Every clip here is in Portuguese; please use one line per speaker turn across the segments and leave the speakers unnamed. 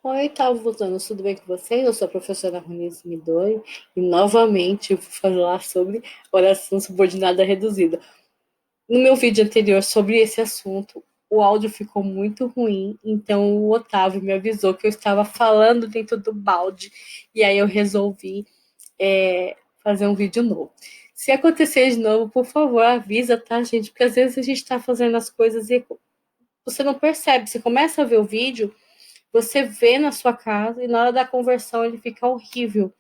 Oi, Talvutano, tudo bem com vocês? Eu sou a professora Ronice Midori e novamente eu vou falar sobre oração subordinada reduzida. No meu vídeo anterior sobre esse assunto, o áudio ficou muito ruim, então o Otávio me avisou que eu estava falando dentro do balde e aí eu resolvi fazer um vídeo novo. Se acontecer de novo, por favor, avisa, tá, gente? Porque às vezes a gente está fazendo as coisas e você não percebe. Você começa a ver o vídeo, você vê na sua casa e na hora da conversão ele fica horrível.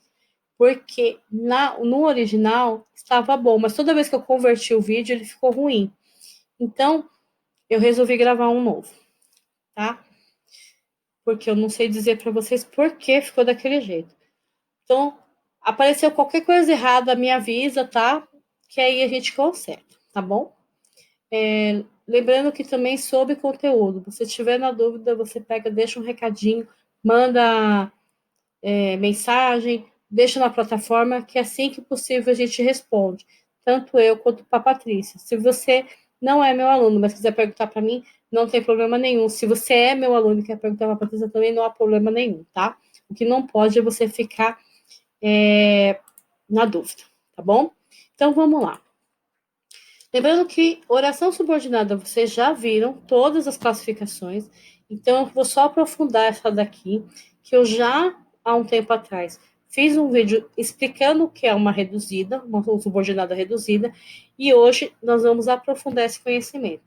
Porque no original estava bom, mas toda vez que eu converti o vídeo ele ficou ruim. Então eu resolvi gravar um novo, tá? Porque eu não sei dizer para vocês por que ficou daquele jeito. Então, apareceu qualquer coisa errada, me avisa, tá? Que aí a gente conserta, tá bom? Lembrando que também sobre conteúdo, se tiver na dúvida, você pega, deixa um recadinho, manda mensagem, deixa na plataforma, que assim que possível a gente responde, tanto eu quanto para a Patrícia. Se você não é meu aluno, mas quiser perguntar para mim, não tem problema nenhum. Se você é meu aluno e quer perguntar para a Patrícia também, não há problema nenhum, tá? O que não pode é você ficar na dúvida, tá bom? Então vamos lá. Lembrando que oração subordinada vocês já viram todas as classificações, então eu vou só aprofundar essa daqui, que eu já há um tempo atrás fiz um vídeo explicando o que é uma reduzida, uma subordinada reduzida, e hoje nós vamos aprofundar esse conhecimento.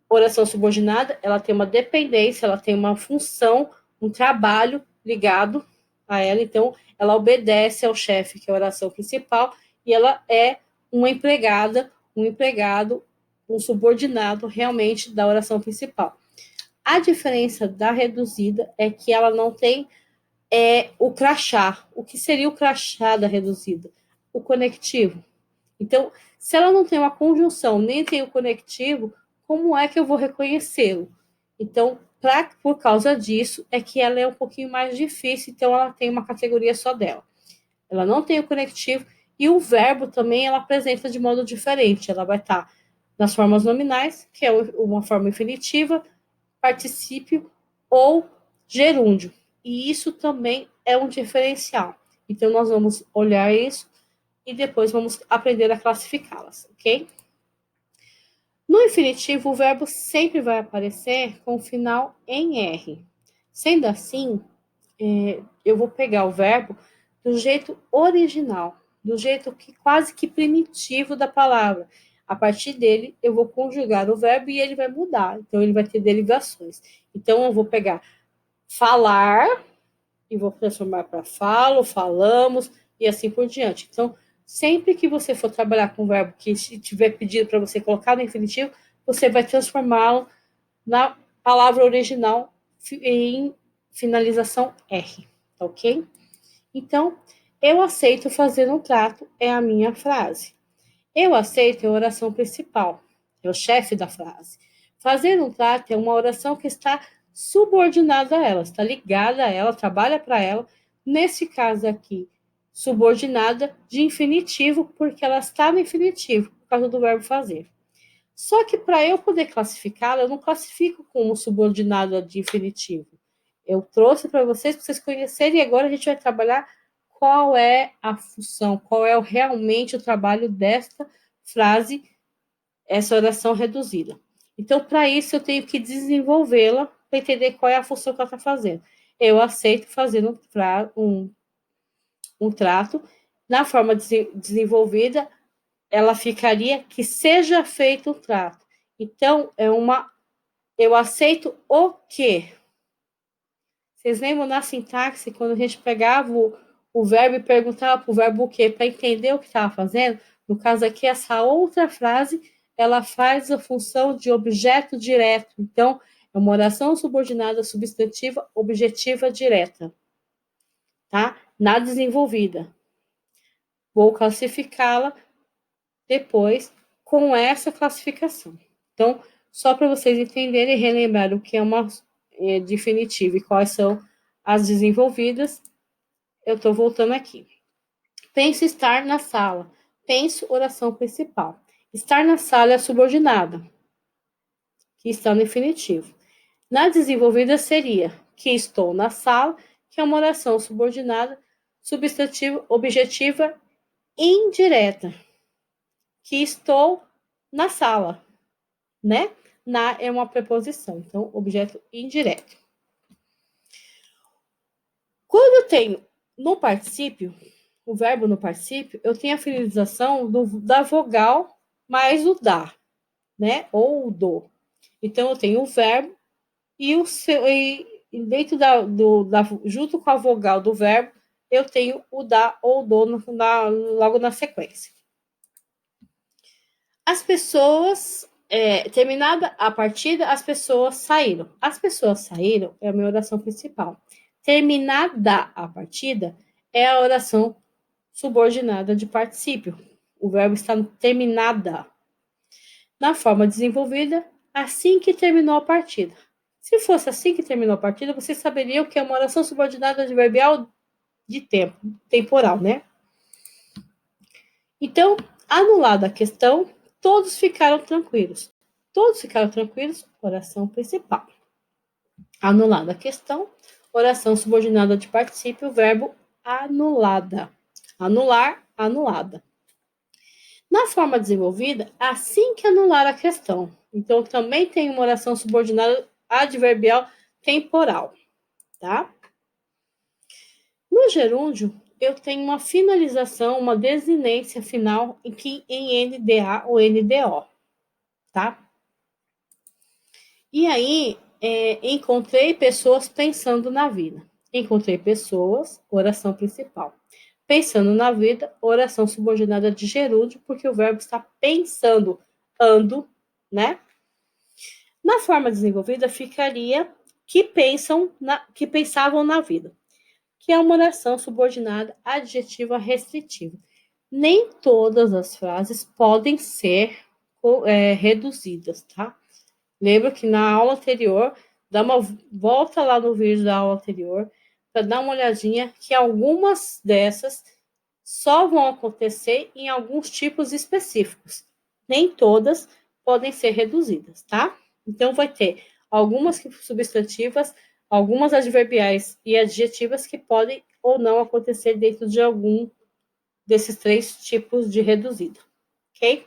Oração subordinada, ela tem uma dependência, ela tem uma função, um trabalho ligado a ela, então ela obedece ao chefe, que é a oração principal, e ela é uma empregada, um empregado, um subordinado realmente da oração principal. A diferença da reduzida é que ela não tem o crachá. O que seria o crachá da reduzida? O conectivo. Então, se ela não tem uma conjunção, nem tem o conectivo, como é que eu vou reconhecê-lo? Então, por causa disso, é que ela é um pouquinho mais difícil, então ela tem uma categoria só dela. Ela não tem o conectivo e o verbo também ela apresenta de modo diferente. Ela vai estar nas formas nominais, que é uma forma infinitiva, particípio ou gerúndio. E isso também é um diferencial. Então, nós vamos olhar isso e depois vamos aprender a classificá-las, ok? No infinitivo, o verbo sempre vai aparecer com o final em R. Sendo assim, eu vou pegar o verbo do jeito original, do jeito que quase que primitivo da palavra. A partir dele, eu vou conjugar o verbo e ele vai mudar. Então, ele vai ter derivações. Então, eu vou pegar falar e vou transformar para falo, falamos e assim por diante. Então, sempre que você for trabalhar com um verbo que tiver pedido para você colocar no infinitivo, você vai transformá-lo na palavra original em finalização R, tá ok? Então, eu aceito fazer um trato é a minha frase. Eu aceito é a oração principal, é o chefe da frase. Fazer um trato é uma oração que está subordinada a ela, está ligada a ela, trabalha para ela. Nesse caso aqui, subordinada de infinitivo, porque ela está no infinitivo, por causa do verbo fazer. Só que para eu poder classificá-la, eu não classifico como subordinada de infinitivo. Eu trouxe para vocês conhecerem e agora a gente vai trabalhar qual é a função, qual é realmente o trabalho desta frase, essa oração reduzida. Então, para isso, eu tenho que desenvolvê-la para entender qual é a função que ela está fazendo. Eu aceito fazer um trato. Na forma desenvolvida, ela ficaria que seja feito um trato. Então, eu aceito o quê? Vocês lembram na sintaxe, quando a gente pegava o verbo e perguntava para o verbo o quê? Para entender o que estava fazendo? No caso aqui, essa outra frase, ela faz a função de objeto direto. Então, é uma oração subordinada substantiva objetiva direta. Tá? Na desenvolvida. Vou classificá-la depois com essa classificação. Então, só para vocês entenderem e relembrar o que é uma definitiva e quais são as desenvolvidas, eu estou voltando aqui. Penso estar na sala. Penso, oração principal. Estar na sala é subordinada, que está no infinitivo. Na desenvolvida seria, que estou na sala, que é uma oração subordinada, substantivo, objetiva, indireta, que estou na sala, né? Na é uma preposição, então, objeto indireto. Quando eu tenho no particípio, o verbo no particípio, eu tenho a finalização da vogal mais o da, né? Ou o do. Então, eu tenho o verbo e o seu, e dentro junto com a vogal do verbo, eu tenho o da ou o do logo na sequência. As pessoas, terminada a partida, as pessoas saíram. As pessoas saíram é a minha oração principal. Terminada a partida é a oração subordinada de particípio. O verbo está terminada. Na forma desenvolvida, assim que terminou a partida. Se fosse assim que terminou a partida, você saberia o que é uma oração subordinada adverbial de tempo, temporal, né? Então, anulada a questão, todos ficaram tranquilos. Todos ficaram tranquilos, oração principal. Anulada a questão, oração subordinada de particípio, verbo anulada. Anular, anulada. Na forma desenvolvida, assim que anular a questão. Então, também tem uma oração subordinada adverbial temporal, tá? No gerúndio, eu tenho uma finalização, uma desinência final em NDA ou NDO, tá? E aí, encontrei pessoas pensando na vida. Encontrei pessoas, oração principal. Pensando na vida, oração subordinada de gerúndio, porque o verbo está pensando, ando, né? Na forma desenvolvida, ficaria que pensavam na vida, que é uma oração subordinada adjetiva restritiva. Nem todas as frases podem ser reduzidas, tá? Lembra que na aula anterior, dá uma volta lá no vídeo da aula anterior, para dar uma olhadinha que algumas dessas só vão acontecer em alguns tipos específicos. Nem todas podem ser reduzidas, tá? Então, vai ter algumas substantivas, algumas adverbiais e adjetivas que podem ou não acontecer dentro de algum desses 3 tipos de reduzido, ok?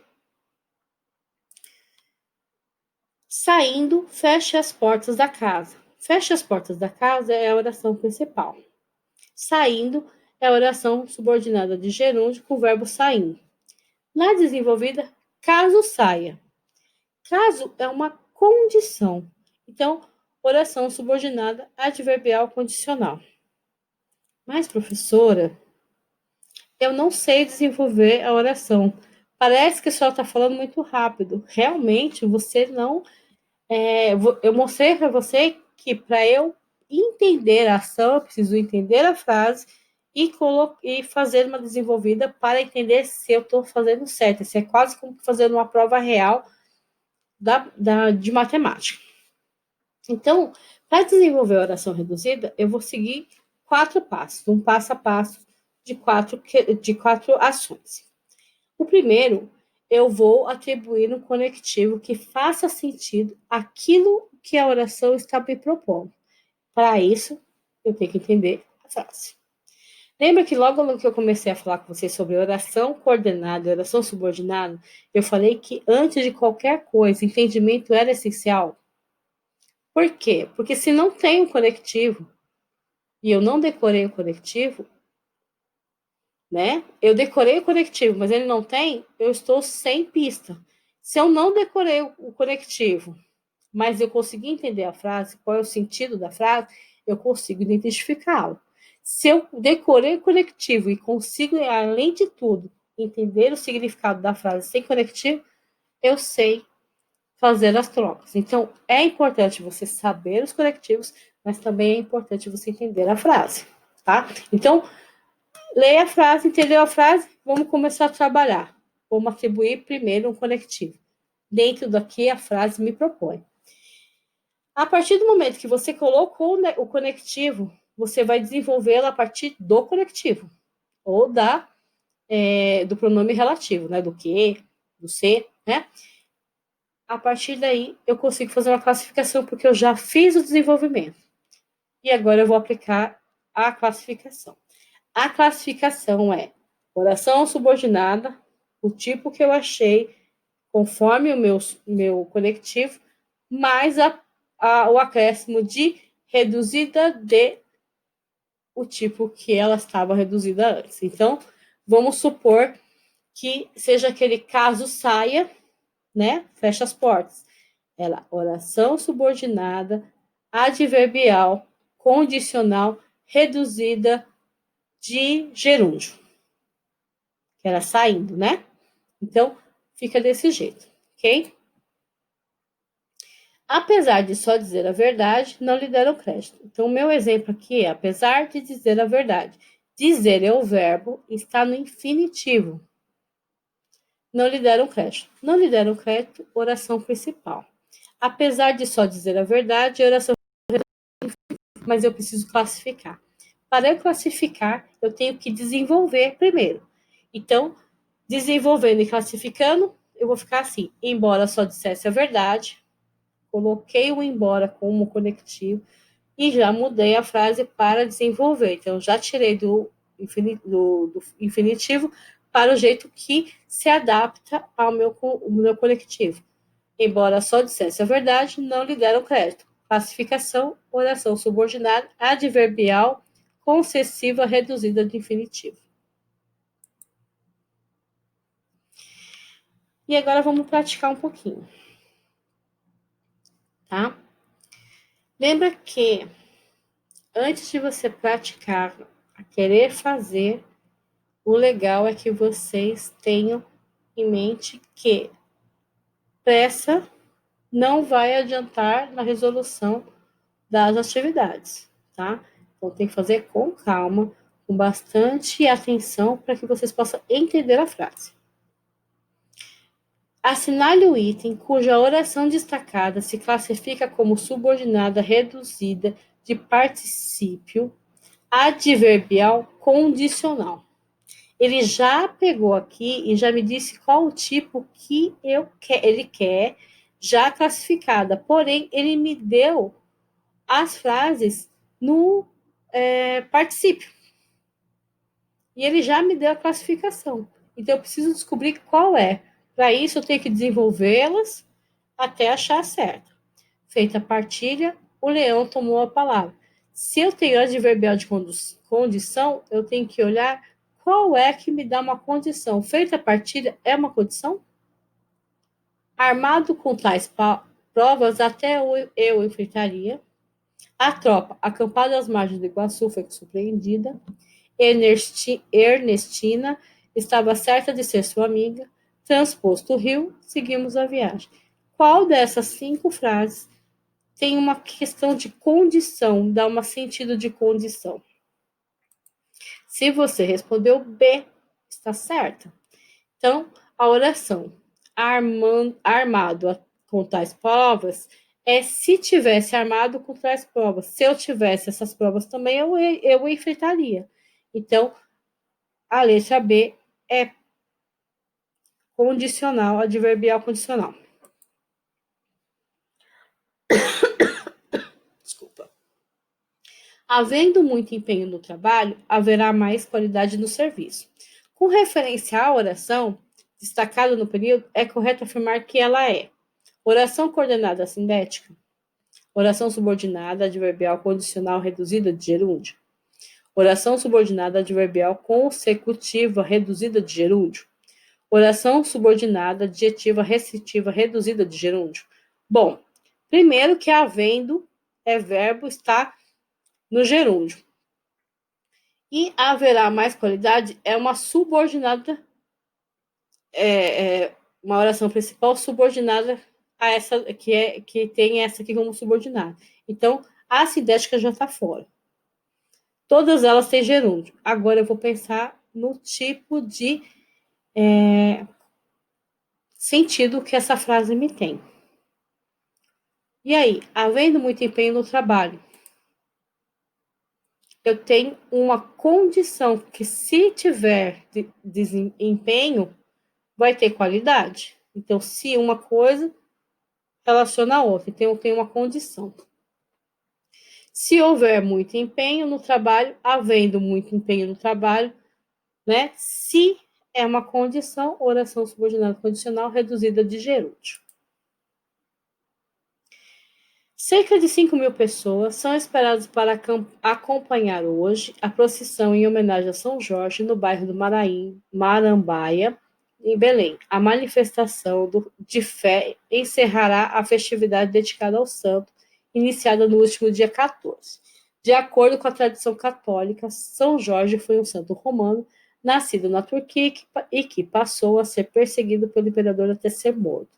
Saindo, feche as portas da casa. Feche as portas da casa é a oração principal. Saindo é a oração subordinada de gerúndio com o verbo saindo. Na desenvolvida, caso saia. Caso é uma condição. Então, oração subordinada adverbial condicional. Mas, professora, eu não sei desenvolver a oração. Parece que a senhora está falando muito rápido. Realmente, você não... eu mostrei para você que para eu entender a ação, eu preciso entender a frase e fazer uma desenvolvida para entender se eu estou fazendo certo. Isso é quase como fazer uma prova real de matemática. Então, para desenvolver a oração reduzida, eu vou seguir 4 passos, um passo a passo de quatro ações. O primeiro, eu vou atribuir um conectivo que faça sentido aquilo que a oração está me propondo. Para isso, eu tenho que entender a frase. Lembra que logo no que eu comecei a falar com vocês sobre oração coordenada e oração subordinada, eu falei que antes de qualquer coisa, entendimento era essencial? Por quê? Porque se não tem um conectivo, e eu não decorei o conectivo, né? Eu decorei o conectivo, mas ele não tem, eu estou sem pista. Se eu não decorei o conectivo, mas eu consegui entender a frase, qual é o sentido da frase, eu consigo identificá-lo. Se eu decorei o conectivo e consigo, além de tudo, entender o significado da frase sem conectivo, eu sei fazer as trocas. Então, é importante você saber os conectivos, mas também é importante você entender a frase, tá? Então, leia a frase, entendeu a frase? Vamos começar a trabalhar. Vamos atribuir primeiro um conectivo. Dentro do que a frase me propõe. A partir do momento que você colocou o conectivo, você vai desenvolvê-lo a partir do conectivo. Ou do pronome relativo, né? Do que, do se, né? A partir daí, eu consigo fazer uma classificação, porque eu já fiz o desenvolvimento. E agora eu vou aplicar a classificação. A classificação é oração subordinada, o tipo que eu achei, conforme o meu conectivo, mais o acréscimo de reduzida de o tipo que ela estava reduzida antes. Então, vamos supor que seja aquele caso saia, né? Fecha as portas. Ela, oração subordinada, adverbial, condicional, reduzida de gerúndio. Que era saindo, né? Então, fica desse jeito, ok? Apesar de só dizer a verdade, não lhe deram crédito. Então, o meu exemplo aqui é, apesar de dizer a verdade. Dizer é o verbo, está no infinitivo. Não lhe deram crédito. Não lhe deram crédito, oração principal. Apesar de só dizer a verdade, oração, mas eu preciso classificar. Para eu classificar, eu tenho que desenvolver primeiro. Então, desenvolvendo e classificando, eu vou ficar assim, embora só dissesse a verdade, coloquei o embora como conectivo e já mudei a frase para desenvolver. Então, já tirei do infinitivo para o jeito que se adapta ao meu conectivo. Embora só dissesse a verdade, não lhe deram crédito. Classificação, oração subordinada, adverbial, concessiva reduzida de infinitivo. E agora vamos praticar um pouquinho. Tá? Lembra que antes de você praticar a querer fazer, o legal é que vocês tenham em mente que pressa não vai adiantar na resolução das atividades, tá? Então tem que fazer com calma, com bastante atenção para que vocês possam entender a frase. Assinale o item cuja oração destacada se classifica como subordinada reduzida de particípio adverbial condicional. Ele já pegou aqui e já me disse qual o tipo que ele quer já classificada. Porém, ele me deu as frases no particípio. E ele já me deu a classificação. Então, eu preciso descobrir qual é. Para isso, eu tenho que desenvolvê-las até achar certo. Feita a partilha, o leão tomou a palavra. Se eu tenho adverbial de condição, eu tenho que olhar qual é que me dá uma condição. Feita a partilha, é uma condição? Armado com tais provas, até eu enfrentaria. A tropa, acampada às margens do Iguaçu, foi surpreendida. Ernestina estava certa de ser sua amiga. Transposto o rio, seguimos a viagem. Qual dessas 5 frases tem uma questão de condição, dá um sentido de condição? Se você respondeu B, está certa. Então, a oração armado com tais provas é se tivesse armado com tais provas. Se eu tivesse essas provas também, eu enfrentaria. Então, a letra B é condicional, adverbial condicional. Desculpa. Havendo muito empenho no trabalho, haverá mais qualidade no serviço. Com referência à oração, destacada no período, é correto afirmar que ela é oração coordenada sintética, oração subordinada adverbial condicional reduzida de gerúndio, oração subordinada adverbial consecutiva reduzida de gerúndio, oração subordinada adjetiva restritiva reduzida de gerúndio. Bom, primeiro que havendo é verbo, está no gerúndio. E haverá mais qualidade é uma subordinada, uma oração principal subordinada a essa que tem essa aqui como subordinada. Então, a sindética já está fora. Todas elas têm gerúndio. Agora eu vou pensar no tipo de sentido que essa frase me tem. E aí, havendo muito empenho no trabalho, eu tenho uma condição que se tiver desempenho, vai ter qualidade. Então, se uma coisa relaciona a outra, então eu tenho uma condição. Se houver muito empenho no trabalho, havendo muito empenho no trabalho, né? Se é uma condição, oração subordinada condicional reduzida de gerúndio. Cerca de 5.000 pessoas são esperadas para acompanhar hoje a procissão em homenagem a São Jorge no bairro do Marambaia, em Belém. A manifestação de fé encerrará a festividade dedicada ao santo, iniciada no último dia 14. De acordo com a tradição católica, São Jorge foi um santo romano, nascido na Turquia e que passou a ser perseguido pelo imperador até ser morto,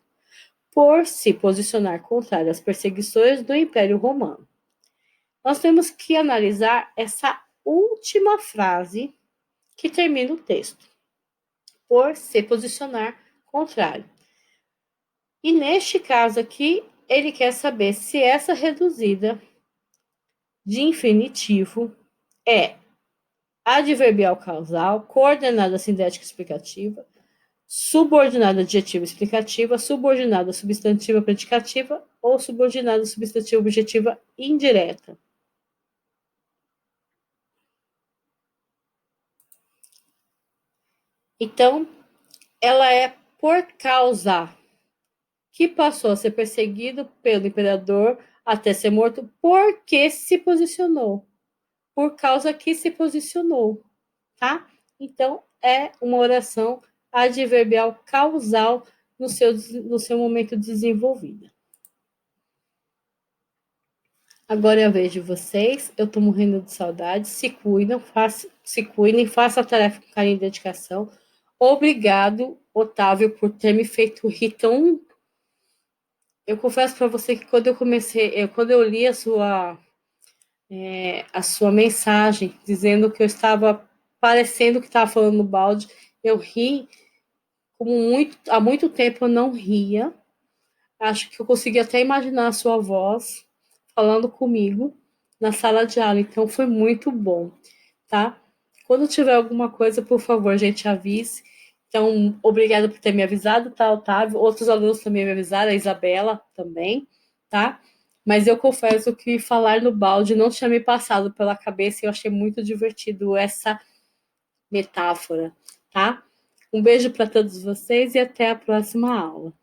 por se posicionar contrário às perseguições do Império Romano. Nós temos que analisar essa última frase que termina o texto, por se posicionar contrário. E neste caso aqui, ele quer saber se essa reduzida de infinitivo é adverbial causal, coordenada sintética explicativa, subordinada adjetiva explicativa, subordinada substantiva predicativa ou subordinada substantiva objetiva indireta. Então, ela é por causa que passou a ser perseguido pelo imperador até ser morto porque se posicionou. Por causa que se posicionou, tá? Então, é uma oração adverbial causal no seu momento desenvolvida. Agora é a vez de vocês. Eu tô morrendo de saudade. Se cuidem, façam a tarefa com carinho e dedicação. Obrigado, Otávio, por ter me feito rir tão. Eu confesso para você que quando eu li a sua mensagem dizendo que eu estava parecendo que estava falando no balde, eu ri há muito tempo eu não ria. Acho que eu consegui até imaginar a sua voz falando comigo na sala de aula, então foi muito bom, tá? Quando tiver alguma coisa, por favor, gente, avise. Então, obrigada por ter me avisado, tá, Otávio? Outros alunos também me avisaram, a Isabela também, tá? Mas eu confesso que falar no balde não tinha me passado pela cabeça e eu achei muito divertido essa metáfora, tá? Um beijo para todos vocês e até a próxima aula.